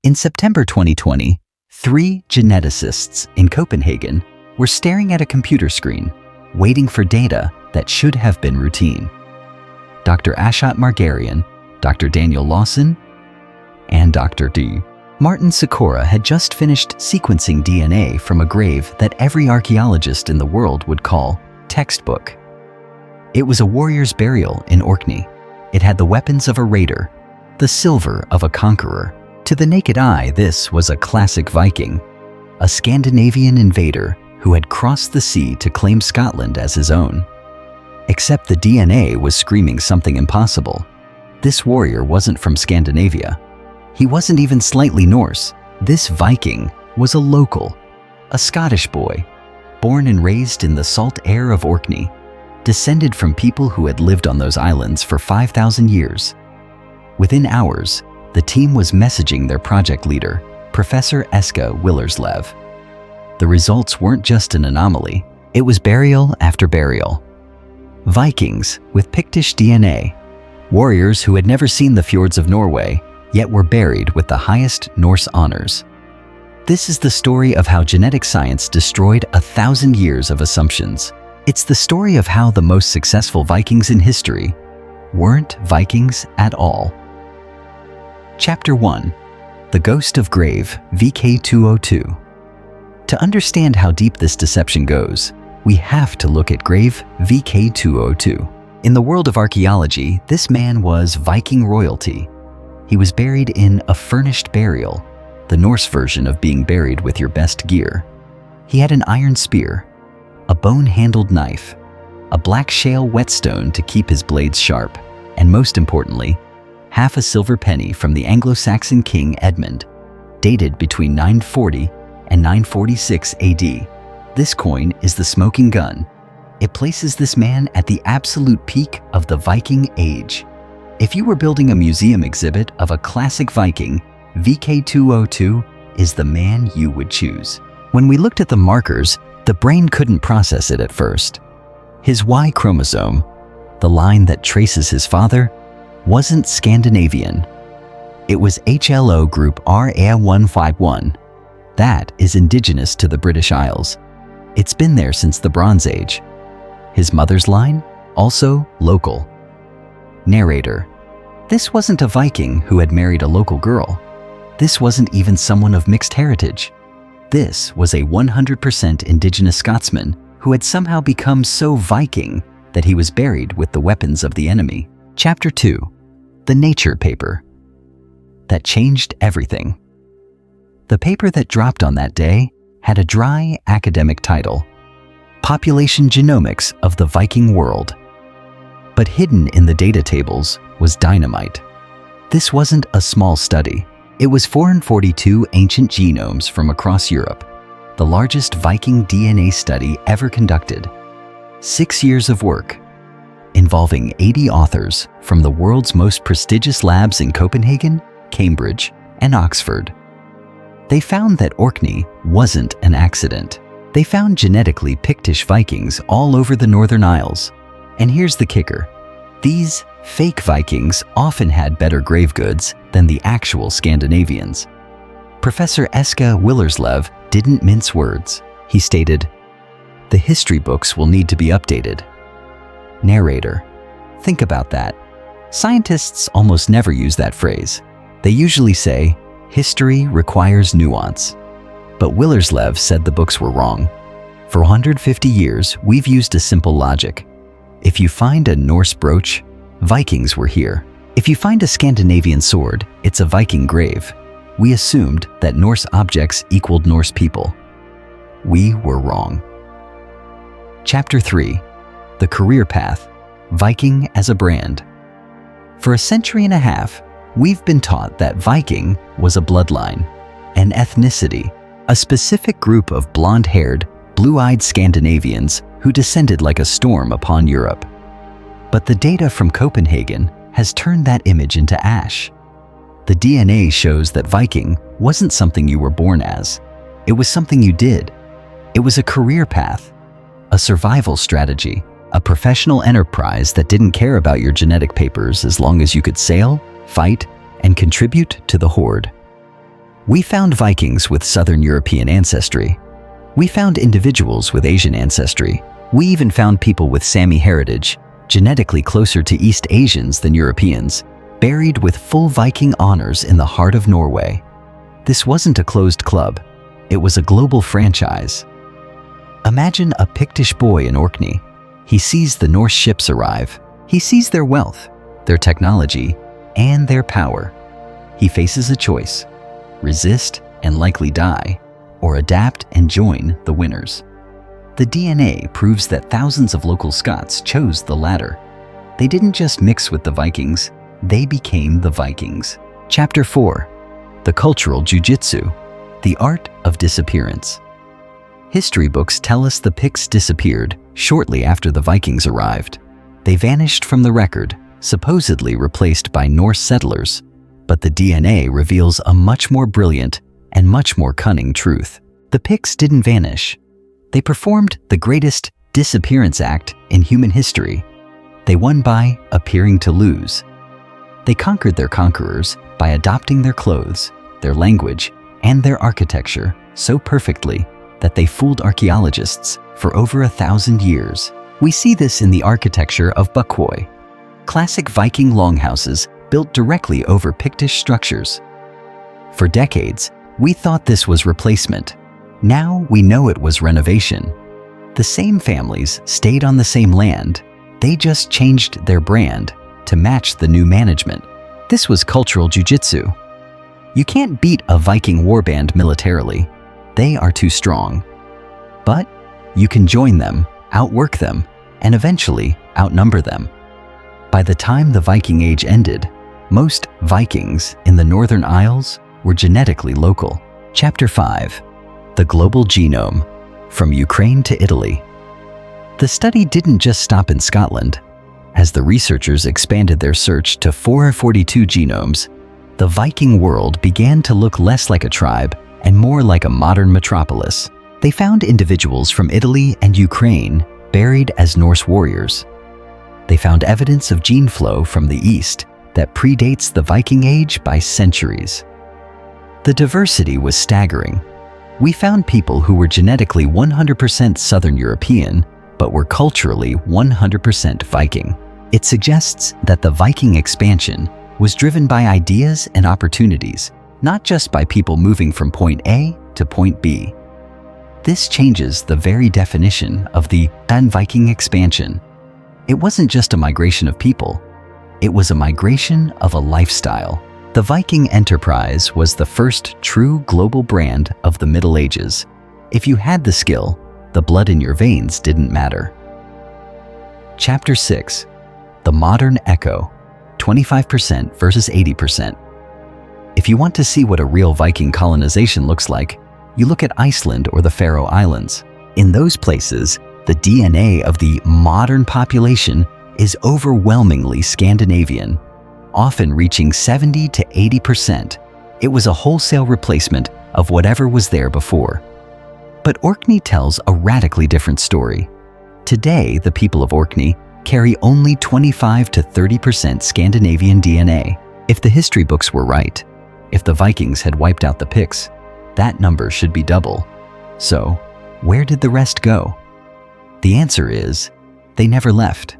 In September 2020, 3 geneticists in Copenhagen were staring at a computer screen, waiting for data that should have been routine. Dr. Ashot Margarian, Dr. Daniel Lawson, and Dr. D. Martin Sikora had just finished sequencing DNA from a grave that every archaeologist in the world would call textbook. It was a warrior's burial in Orkney. It had the weapons of a raider, the silver of a conqueror. To the naked eye, this was a classic Viking, a Scandinavian invader who had crossed the sea to claim Scotland as his own. Except the DNA was screaming something impossible. This warrior wasn't from Scandinavia. He wasn't even slightly Norse. This Viking was a local, a Scottish boy, born and raised in the salt air of Orkney, descended from people who had lived on those islands for 5,000 years. Within hours, the team was messaging their project leader, Professor Eske Willerslev. The results weren't just an anomaly, it was burial after burial. Vikings with Pictish DNA, warriors who had never seen the fjords of Norway, yet were buried with the highest Norse honors. This is the story of how genetic science destroyed 1,000 years of assumptions. It's the story of how the most successful Vikings in history weren't Vikings at all. Chapter 1. The Ghost of Grave VK202. To understand how deep this deception goes, we have to look at Grave VK202. In the world of archaeology, this man was Viking royalty. He was buried in a furnished burial, the Norse version of being buried with your best gear. He had an iron spear, a bone-handled knife, a black shale whetstone to keep his blades sharp, and most importantly, half a silver penny from the Anglo-Saxon king Edmund, dated between 940 and 946 AD. This coin is the smoking gun. It places this man at the absolute peak of the Viking Age. If you were building a museum exhibit of a classic Viking, VK202 is the man you would choose. When we looked at the markers, the brain couldn't process it at first. His Y chromosome, the line that traces his father, wasn't Scandinavian. It was HLO group RA151. That is indigenous to the British Isles. It's been there since the Bronze Age. His mother's line, also local. Narrator. This wasn't a Viking who had married a local girl. This wasn't even someone of mixed heritage. This was a 100% indigenous Scotsman who had somehow become so Viking that he was buried with the weapons of the enemy. Chapter 2. The Nature Paper. That changed everything. The paper that dropped on that day had a dry academic title, Population Genomics of the Viking World. But hidden in the data tables was dynamite. This wasn't a small study. It was 442 ancient genomes from across Europe, the largest Viking DNA study ever conducted. 6 years of work, involving 80 authors from the world's most prestigious labs in Copenhagen, Cambridge, and Oxford. They found that Orkney wasn't an accident. They found genetically Pictish Vikings all over the Northern Isles. And here's the kicker. These fake Vikings often had better grave goods than the actual Scandinavians. Professor Eske Willerslev didn't mince words. He stated, "The history books will need to be updated." Narrator. Think about that. Scientists almost never use that phrase. They usually say, history requires nuance. But Willerslev said the books were wrong. For 150 years, we've used a simple logic. If you find a Norse brooch, Vikings were here. If you find a Scandinavian sword, it's a Viking grave. We assumed that Norse objects equaled Norse people. We were wrong. Chapter 3. The Career Path, Viking as a Brand. For a century and a half, we've been taught that Viking was a bloodline, an ethnicity, a specific group of blonde-haired, blue-eyed Scandinavians who descended like a storm upon Europe. But the data from Copenhagen has turned that image into ash. The DNA shows that Viking wasn't something you were born as. It was something you did. It was a career path, a survival strategy, a professional enterprise that didn't care about your genetic papers as long as you could sail, fight, and contribute to the horde. We found Vikings with Southern European ancestry. We found individuals with Asian ancestry. We even found people with Sami heritage, genetically closer to East Asians than Europeans, buried with full Viking honors in the heart of Norway. This wasn't a closed club. It was a global franchise. Imagine a Pictish boy in Orkney. He sees the Norse ships arrive. He sees their wealth, their technology, and their power. He faces a choice: resist and likely die, or adapt and join the winners. The DNA proves that thousands of local Scots chose the latter. They didn't just mix with the Vikings, they became the Vikings. Chapter 4. The Cultural Jiu-Jitsu, the Art of Disappearance. History books tell us the Picts disappeared shortly after the Vikings arrived. They vanished from the record, supposedly replaced by Norse settlers. But the DNA reveals a much more brilliant and much more cunning truth. The Picts didn't vanish. They performed the greatest disappearance act in human history. They won by appearing to lose. They conquered their conquerors by adopting their clothes, their language, and their architecture so perfectly that they fooled archaeologists for over 1,000 years. We see this in the architecture of Buckhøy, classic Viking longhouses built directly over Pictish structures. For decades, we thought this was replacement. Now we know it was renovation. The same families stayed on the same land. They just changed their brand to match the new management. This was cultural jiu-jitsu. You can't beat a Viking warband militarily. They are too strong. But you can join them, outwork them, and eventually outnumber them. By the time the Viking Age ended, most Vikings in the Northern Isles were genetically local. Chapter 5. The Global Genome, from Ukraine to Italy. The study didn't just stop in Scotland. As the researchers expanded their search to 442 genomes, the Viking world began to look less like a tribe and more like a modern metropolis. They found individuals from Italy and Ukraine buried as Norse warriors. They found evidence of gene flow from the East that predates the Viking Age by centuries. The diversity was staggering. We found people who were genetically 100% Southern European, but were culturally 100% Viking. It suggests that the Viking expansion was driven by ideas and opportunities, not just by people moving from point A to point B. This changes the very definition of the Viking expansion. It wasn't just a migration of people. It was a migration of a lifestyle. The Viking enterprise was the first true global brand of the Middle Ages. If you had the skill, the blood in your veins didn't matter. Chapter 6. The Modern Echo, 25% versus 80%. If you want to see what a real Viking colonization looks like, you look at Iceland or the Faroe Islands. In those places, the DNA of the modern population is overwhelmingly Scandinavian, often reaching 70 to 80%. It was a wholesale replacement of whatever was there before. But Orkney tells a radically different story. Today, the people of Orkney carry only 25 to 30% Scandinavian DNA. If the history books were right, if the Vikings had wiped out the Picts, that number should be double. So, where did the rest go? The answer is, they never left.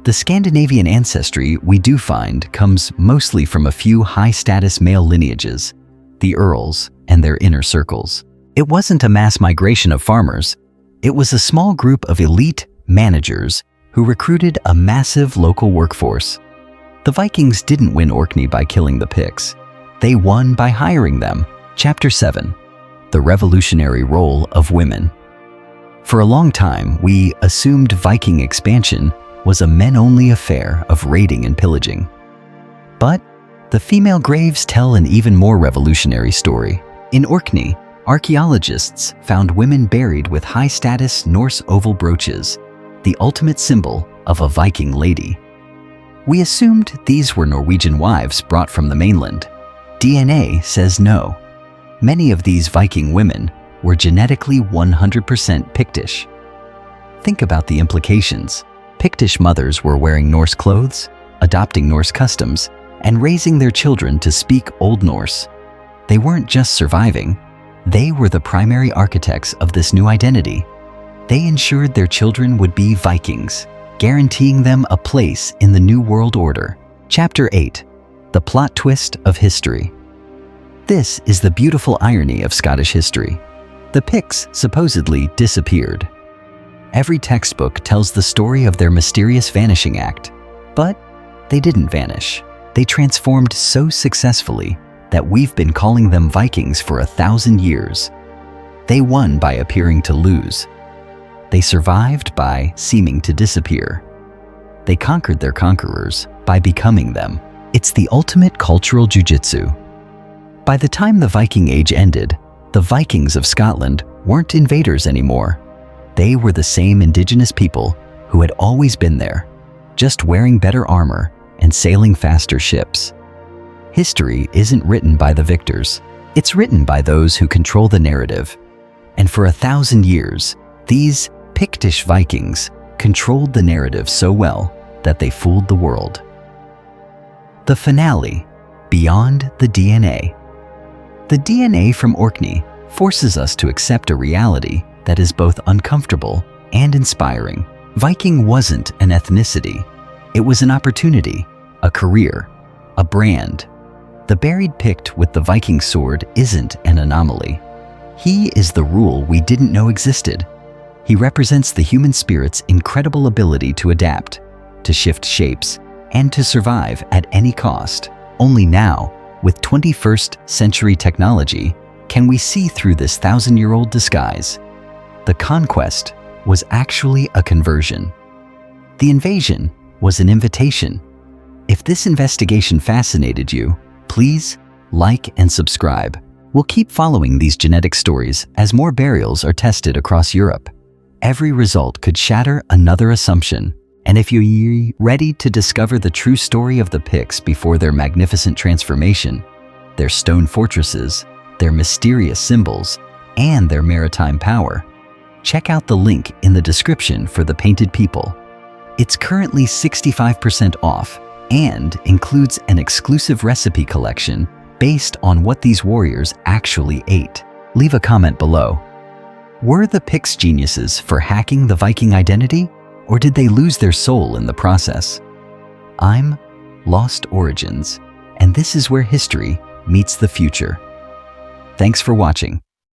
The Scandinavian ancestry we do find comes mostly from a few high-status male lineages, the Earls and their inner circles. It wasn't a mass migration of farmers. It was a small group of elite managers who recruited a massive local workforce. The Vikings didn't win Orkney by killing the Picts. They won by hiring them. Chapter 7. The Revolutionary Role of Women. For a long time, we assumed Viking expansion was a men-only affair of raiding and pillaging. But the female graves tell an even more revolutionary story. In Orkney, archaeologists found women buried with high-status Norse oval brooches, the ultimate symbol of a Viking lady. We assumed these were Norwegian wives brought from the mainland. DNA says no. Many of these Viking women were genetically 100% Pictish. Think about the implications. Pictish mothers were wearing Norse clothes, adopting Norse customs, and raising their children to speak Old Norse. They weren't just surviving, they were the primary architects of this new identity. They ensured their children would be Vikings, guaranteeing them a place in the New World Order. Chapter 8. The Plot Twist of History. This is the beautiful irony of Scottish history. The Picts supposedly disappeared. Every textbook tells the story of their mysterious vanishing act, but they didn't vanish. They transformed so successfully that we've been calling them Vikings for 1,000 years. They won by appearing to lose. They survived by seeming to disappear. They conquered their conquerors by becoming them. It's the ultimate cultural jiu-jitsu. By the time the Viking Age ended, the Vikings of Scotland weren't invaders anymore. They were the same indigenous people who had always been there, just wearing better armor and sailing faster ships. History isn't written by the victors. It's written by those who control the narrative. And for 1,000 years, these Pictish Vikings controlled the narrative so well that they fooled the world. The finale, Beyond the DNA. The DNA from Orkney forces us to accept a reality that is both uncomfortable and inspiring. Viking wasn't an ethnicity. It was an opportunity, a career, a brand. The buried Pict with the Viking sword isn't an anomaly. He is the rule we didn't know existed. He represents the human spirit's incredible ability to adapt, to shift shapes, and to survive at any cost. Only now, with 21st century technology, can we see through this 1,000-year-old disguise. The conquest was actually a conversion. The invasion was an invitation. If this investigation fascinated you, please like and subscribe. We'll keep following these genetic stories as more burials are tested across Europe. Every result could shatter another assumption. And if you're ready to discover the true story of the Picts before their magnificent transformation, their stone fortresses, their mysterious symbols, and their maritime power, check out the link in the description for the Painted People. It's currently 65% off and includes an exclusive recipe collection based on what these warriors actually ate. Leave a comment below. Were the Picts geniuses for hacking the Viking identity, or did they lose their soul in the process? I'm Lost Origins, and this is where history meets the future. Thanks for watching.